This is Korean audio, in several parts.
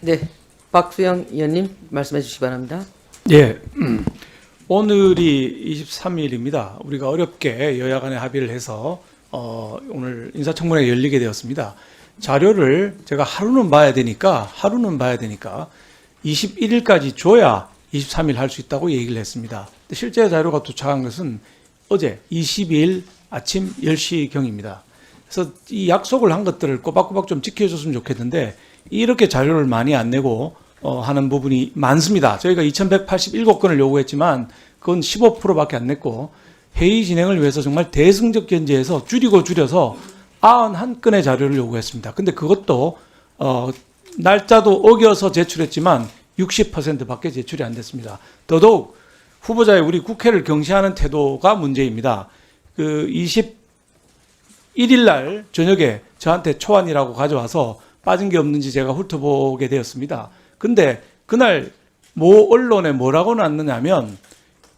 네, 박수영 의원님 말씀해 주시기 바랍니다. 예, 오늘이 23일입니다. 우리가 어렵게 여야 간에 합의를 해서 오늘 인사청문회가 열리게 되었습니다. 자료를 제가 하루는 봐야 되니까 21일까지 줘야 23일 할 수 있다고 얘기를 했습니다. 실제 자료가 도착한 것은 어제 22일 아침 10시경입니다. 그래서 이 약속을 한 것들을 꼬박꼬박 좀 지켜줬으면 좋겠는데 이렇게 자료를 많이 안 내고 하는 부분이 많습니다. 저희가 2187건을 요구했지만 그건 15%밖에 안 냈고 회의 진행을 위해서 정말 대승적 견제해서 줄여서 91건의 자료를 요구했습니다. 근데 그것도 날짜도 어겨서 제출했지만 60%밖에 제출이 안 됐습니다. 더더욱 후보자의 우리 국회를 경시하는 태도가 문제입니다. 그 21일 날 저녁에 저한테 초안이라고 가져와서 빠진 게 없는지 제가 훑어보게 되었습니다. 근데 그날 언론에 뭐라고 났느냐면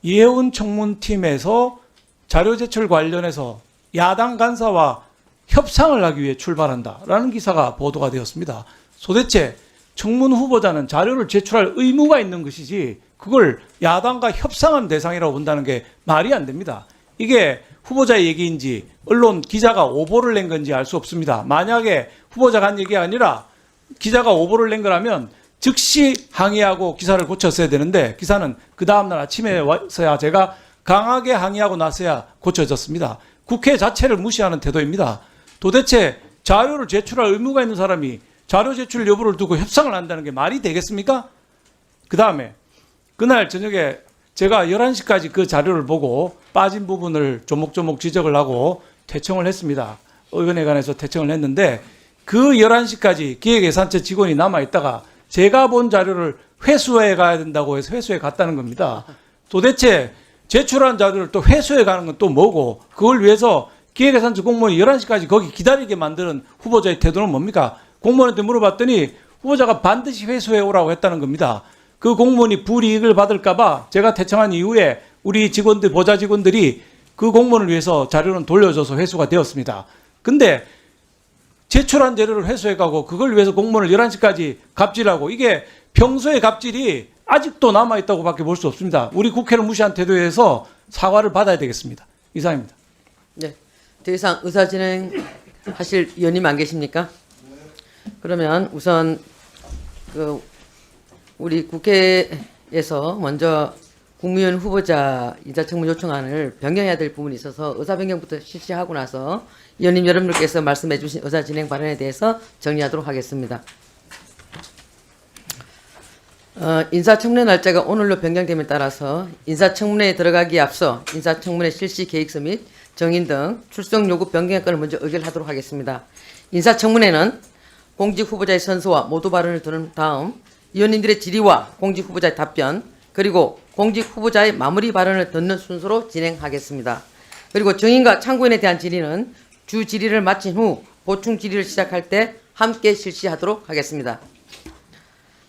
이해운 청문팀에서 자료 제출 관련해서 야당 간사와 협상을 하기 위해 출발한다라는 기사가 보도가 되었습니다. 도대체 청문 후보자는 자료를 제출할 의무가 있는 것이지 그걸 야당과 협상한 대상이라고 본다는 게 말이 안 됩니다. 이게 후보자의 얘기인지 언론 기자가 오보를 낸 건지 알 수 없습니다. 만약에 후보자가 한 얘기가 아니라 기자가 오보를 낸 거라면 즉시 항의하고 기사를 고쳤어야 되는데 기사는 그 다음날 아침에 와서야 제가 강하게 항의하고 나서야 고쳐졌습니다. 국회 자체를 무시하는 태도입니다. 도대체 자료를 제출할 의무가 있는 사람이 자료 제출 여부를 두고 협상을 한다는 게 말이 되겠습니까? 그 다음에 그날 저녁에 제가 11시까지 그 자료를 보고 빠진 부분을 조목조목 지적을 하고 퇴청을 했습니다. 의원회관에서 퇴청을 했는데 그 11시까지 기획예산처 직원이 남아있다가 제가 본 자료를 회수해 가야 된다고 해서 회수해 갔다는 겁니다. 도대체 제출한 자료를 또 회수해 가는 건 또 뭐고 그걸 위해서 기획예산처 공무원이 11시까지 거기 기다리게 만드는 후보자의 태도는 뭡니까? 공무원한테 물어봤더니 후보자가 반드시 회수해 오라고 했다는 겁니다. 그 공무원이 불이익을 받을까봐 제가 퇴청한 이후에 우리 직원들, 보좌 직원들이 그 공무원을 위해서 자료는 돌려줘서 회수가 되었습니다. 근데 제출한 자료를 회수해가고 그걸 위해서 공무원을 11시까지 갑질하고 이게 평소의 갑질이 아직도 남아있다고 밖에 볼 수 없습니다. 우리 국회를 무시한 태도에 대해서 사과를 받아야 되겠습니다. 이상입니다. 네, 더 이상 의사 진행 하실 의원님 안 계십니까? 그러면 우선 우리 국회에서 먼저 국무위원 후보자 인사청문 요청안을 변경해야 될 부분이 있어서 의사 변경부터 실시하고 나서 의원님 여러분들께서 말씀해 주신 의사 진행 발언에 대해서 정리하도록 하겠습니다. 인사청문회 날짜가 오늘로 변경됨에 따라서 인사청문회에 들어가기에 앞서 인사청문회 실시 계획서 및 정인 등 출석 요구 변경의 건을 먼저 의결하도록 하겠습니다. 인사청문회는 공직 후보자의 선서와 모두 발언을 들은 다음 의원님들의 질의와 공직 후보자의 답변 그리고 공직 후보자의 마무리 발언을 듣는 순서로 진행하겠습니다. 그리고 정인과 참고인에 대한 질의는 주 질의를 마친 후 보충 질의를 시작할 때 함께 실시하도록 하겠습니다.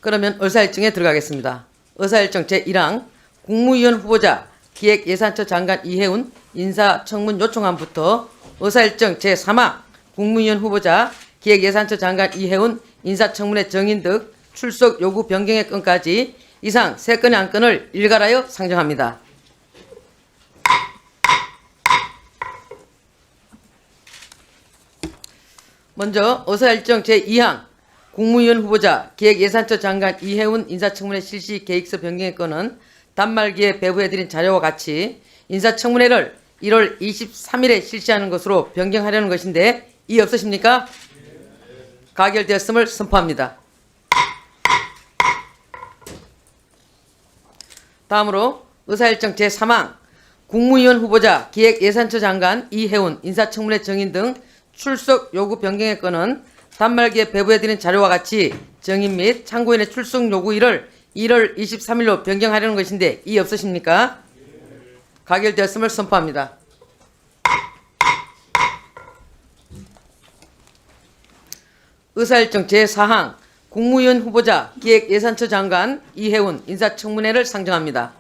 그러면 의사일정에 들어가겠습니다. 의사일정 제1항 국무위원 후보자 기획예산처 장관 이해운 인사청문 요청안부터 의사일정 제3항 국무위원 후보자 기획예산처 장관 이해운 인사청문회 정인 등 출석 요구 변경의 건까지 이상 3건의 안건을 일괄하여 상정합니다. 먼저 의사일정 제2항 국무위원 후보자 기획예산처 장관 이해운 인사청문회 실시 계획서 변경의 건은 단말기에 배부해드린 자료와 같이 인사청문회를 1월 23일에 실시하는 것으로 변경하려는 것인데 이의 없으십니까? 가결되었음을 선포합니다. 다음으로 의사일정 제3항 국무위원 후보자 기획예산처 장관 이해운 인사청문회 정인 등 출석 요구 변경의 건은 단말기에 배부해드린 자료와 같이 정인 및 참고인의 출석 요구일을 1월 23일로 변경하려는 것인데 이의 없으십니까? 가결되었음을 선포합니다. 의사일정 제4항 국무위원 후보자 기획예산처 장관 이해운 인사청문회를 상정합니다.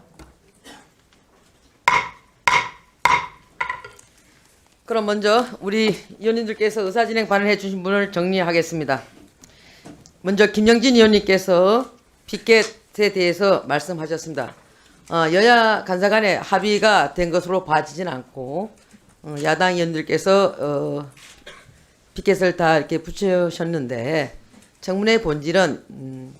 그럼 먼저 우리 의원님들께서 의사진행 발언해 주신 분을 정리하겠습니다. 먼저 김영진 의원님께서 피켓에 대해서 말씀하셨습니다. 여야 간사 간의 합의가 된 것으로 봐지진 않고 야당 의원들께서 피켓을 다 이렇게 붙여셨는데 청문회 본질은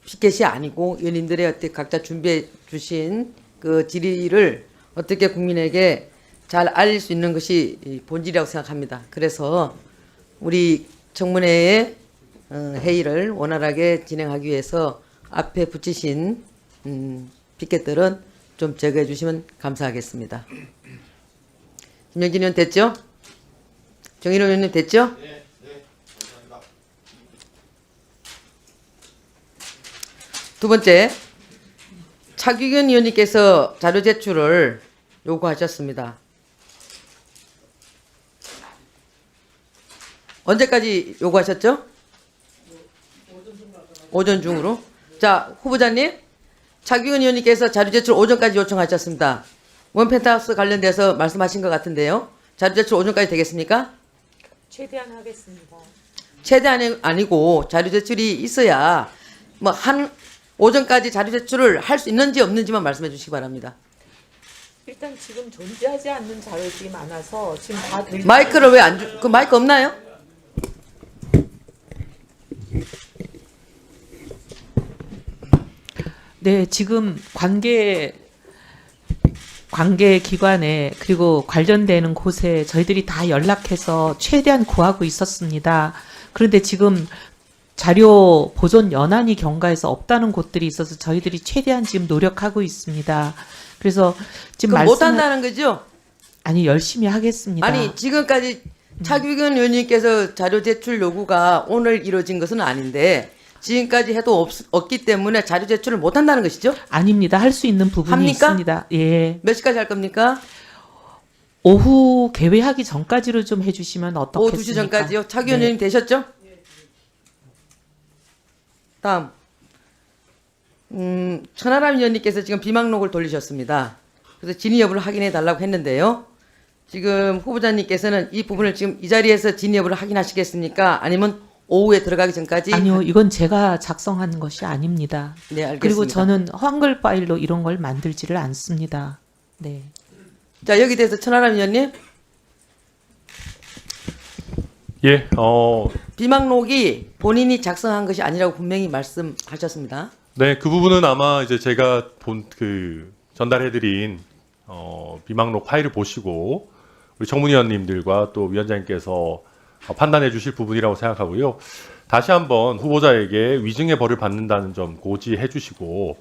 피켓이 아니고 의원님들의 어떻게 각자 준비해 주신 그 질의를 어떻게 국민에게 잘 알릴 수 있는 것이 이 본질이라고 생각합니다. 그래서 우리 청문회의 회의를 원활하게 진행하기 위해서 앞에 붙이신 피켓들은 좀 제거해 주시면 감사하겠습니다. 김영진 의원 됐죠? 정인호 의원님 됐죠? 네, 감사합니다. 두 번째, 차규근 의원님께서 자료 제출을 요구하셨습니다. 언제까지 요구하셨죠? 오전 중으로. 자, 후보자님, 차규근 의원님께서 자료 제출 오전까지 요청하셨습니다. 원펜트하우스 관련돼서 말씀하신 것 같은데요. 자료 제출 오전까지 되겠습니까? 최대한 하겠습니다. 최대한이 아니고 자료 제출이 있어야 뭐 한 오전까지 자료 제출을 할 수 있는지 없는지만 말씀해 주시기 바랍니다. 일단 지금 존재하지 않는 자료들이 많아서 지금 다 들. 마이크를 왜 안 주? 그 마이크 없나요? 네, 지금 관계 기관에 그리고 관련되는 곳에 저희들이 다 연락해서 최대한 구하고 있었습니다. 그런데 지금 자료 보존 연한이 경과에서 없다는 곳들이 있어서 저희들이 최대한 지금 노력하고 있습니다. 그래서 지금 그럼 못 한다는 거죠? 아니 열심히 하겠습니다. 아니 지금까지 차규근 의원님께서 자료 제출 요구가 오늘 이루어진 것은 아닌데 지금까지 해도 없기 때문에 자료 제출을 못 한다는 것이죠? 아닙니다. 할 수 있는 부분이 합니까? 있습니다. 예. 몇 시까지 할 겁니까? 오후 개회하기 전까지로 좀 해주시면 오후 어떻겠습니까? 2시 전까지요? 차규근 네. 의원님 되셨죠? 다음. 천하람 의원님께서 지금 비망록을 돌리셨습니다. 그래서 진위 여부를 확인해 달라고 했는데요. 지금 후보자님께서는 이 부분을 지금 이 자리에서 진위 여부를 확인하시겠습니까? 아니면 오후에 들어가기 전까지? 아니요, 이건 제가 작성한 것이 아닙니다. 네, 알겠습니다. 그리고 저는 한글 파일로 이런 걸 만들지를 않습니다. 네. 자, 여기 대해서 천하람 의원님, 예, 비망록이 본인이 작성한 것이 아니라고 분명히 말씀하셨습니다. 네, 그 부분은 아마 이제 제가 전달해드린 비망록 파일을 보시고 우리 청문위원님들과 또 위원장님께서 판단해 주실 부분이라고 생각하고요. 다시 한번 후보자에게 위증의 벌을 받는다는 점 고지해 주시고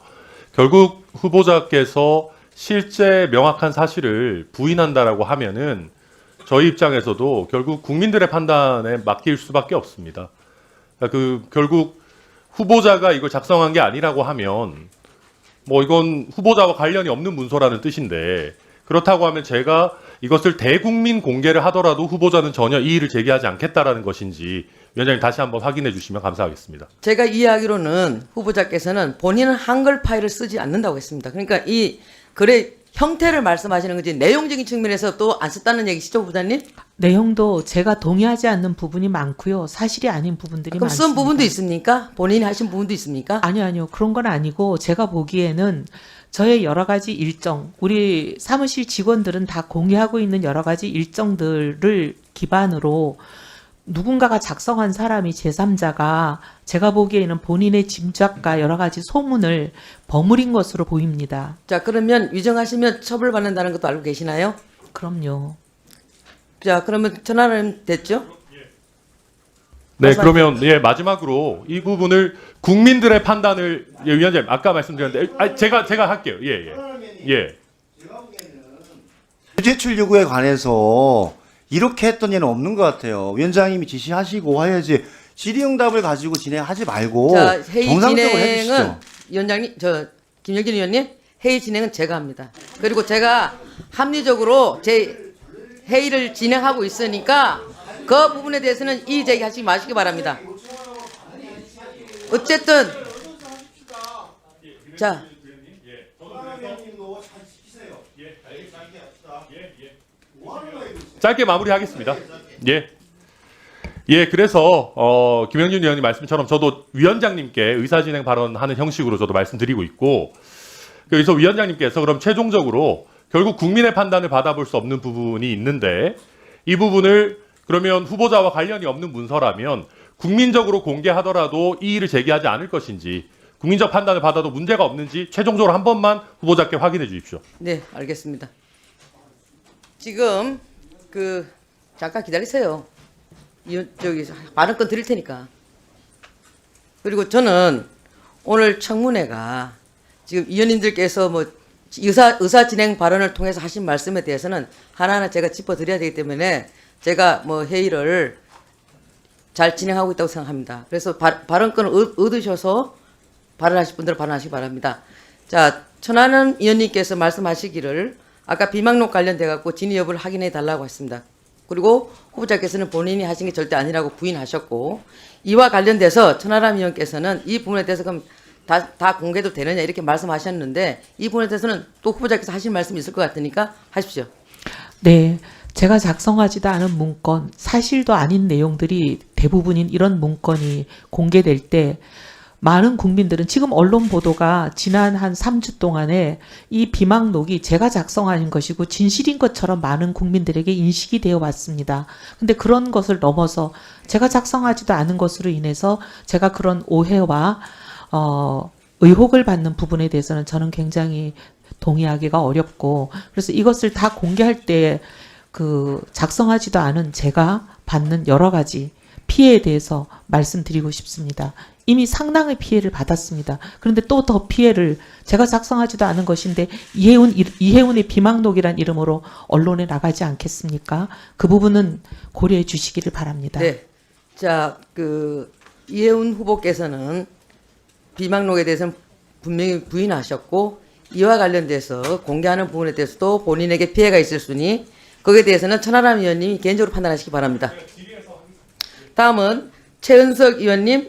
결국 후보자께서 실제 명확한 사실을 부인한다라고 하면은 저희 입장에서도 결국 국민들의 판단에 맡길 수밖에 없습니다. 그러니까 결국 후보자가 이걸 작성한 게 아니라고 하면 뭐 이건 후보자와 관련이 없는 문서라는 뜻인데 그렇다고 하면 제가 이것을 대국민 공개를 하더라도 후보자는 전혀 이의를 제기하지 않겠다라는 것인지 위원장님 다시 한번 확인해 주시면 감사하겠습니다. 제가 이해하기로는 후보자께서는 본인은 한글 파일을 쓰지 않는다고 했습니다. 그러니까 이 글의 형태를 말씀하시는 거지 내용적인 측면에서 또 안 썼다는 얘기시죠, 후보자님? 내용도 제가 동의하지 않는 부분이 많고요. 사실이 아닌 부분들이 그럼 많습니다. 쓴 부분도 있습니까? 본인이 하신 부분도 있습니까? 아니요. 그런 건 아니고 제가 보기에는 저의 여러 가지 일정, 우리 사무실 직원들은 다 공유하고 있는 여러 가지 일정들을 기반으로 누군가가 작성한 사람이 제3자가 제가 보기에는 본인의 짐작과 여러 가지 소문을 버무린 것으로 보입니다. 자, 그러면 위정하시면 처벌받는다는 것도 알고 계시나요? 그럼요. 자, 그러면 전화는 됐죠? 네, 그러면 예 마지막으로 이 부분을 국민들의 판단을 예, 위원장님 아까 말씀드렸는데 제가 할게요. 예. 제출 요구에 관해서 이렇게 했던 예는 없는 것 같아요. 위원장님이 지시하시고 해야지 질의응답을 가지고 진행하지 말고 자, 회의 정상적으로 진행은 해주시죠. 위원장님, 김영진 의원님, 회의 진행은 제가 합니다. 그리고 제가 합리적으로 제 회의를 진행하고 있으니까 그 부분에 대해서는 이의 제기하지 마시기 바랍니다. 어쨌든 자, 짧게 마무리하겠습니다. 예. 예, 그래서 김영준 위원님 말씀처럼 저도 위원장님께 의사진행 발언하는 형식으로 저도 말씀드리고 있고, 여기서 위원장님께서 그럼 최종적으로 결국 국민의 판단을 받아볼 수 없는 부분이 있는데, 이 부분을 그러면 후보자와 관련이 없는 문서라면 국민적으로 공개하더라도 이의를 제기하지 않을 것인지, 국민적 판단을 받아도 문제가 없는지 최종적으로 한 번만 후보자께 확인해 주십시오. 네, 알겠습니다. 지금 잠깐 기다리세요. 저기 발언권 드릴 테니까. 그리고 저는 오늘 청문회가 지금 위원님들께서 뭐 의사 진행 발언을 통해서 하신 말씀에 대해서는 하나하나 제가 짚어드려야 되기 때문에 제가 뭐 회의를 잘 진행하고 있다고 생각합니다. 그래서 발언권을 얻으셔서 발언하실 분들은 발언하시기 바랍니다. 자, 천하람 위원님께서 말씀하시기를 아까 비망록 관련돼 갖고 진위 여부를 확인해 달라고 했습니다. 그리고 후보자께서는 본인이 하신 게 절대 아니라고 부인하셨고, 이와 관련돼서 천하람 위원께서는 이 부분에 대해서 그럼 다 공개도 되느냐 이렇게 말씀하셨는데, 이 부분에 대해서는 또 후보자께서 하신 말씀이 있을 것 같으니까 하십시오. 네. 제가 작성하지도 않은 문건, 사실도 아닌 내용들이 대부분인 이런 문건이 공개될 때 많은 국민들은 지금 언론 보도가 지난 한 3주 동안에 이 비망록이 제가 작성한 것이고 진실인 것처럼 많은 국민들에게 인식이 되어 왔습니다. 근데 그런 것을 넘어서 제가 작성하지도 않은 것으로 인해서 제가 그런 오해와 의혹을 받는 부분에 대해서는 저는 굉장히 동의하기가 어렵고, 그래서 이것을 다 공개할 때 작성하지도 않은 제가 받는 여러 가지 피해에 대해서 말씀드리고 싶습니다. 이미 상당히 피해를 받았습니다. 그런데 또 더 피해를, 제가 작성하지도 않은 것인데 이혜훈의 비망록이란 이름으로 언론에 나가지 않겠습니까? 그 부분은 고려해 주시기를 바랍니다. 네. 자, 이혜훈 후보께서는 비망록에 대해서는 분명히 부인하셨고, 이와 관련돼서 공개하는 부분에 대해서도 본인에게 피해가 있을 수니 거기에 대해서는 천하람 위원님이 개인적으로 판단하시기 바랍니다. 다음은 최은석 의원님,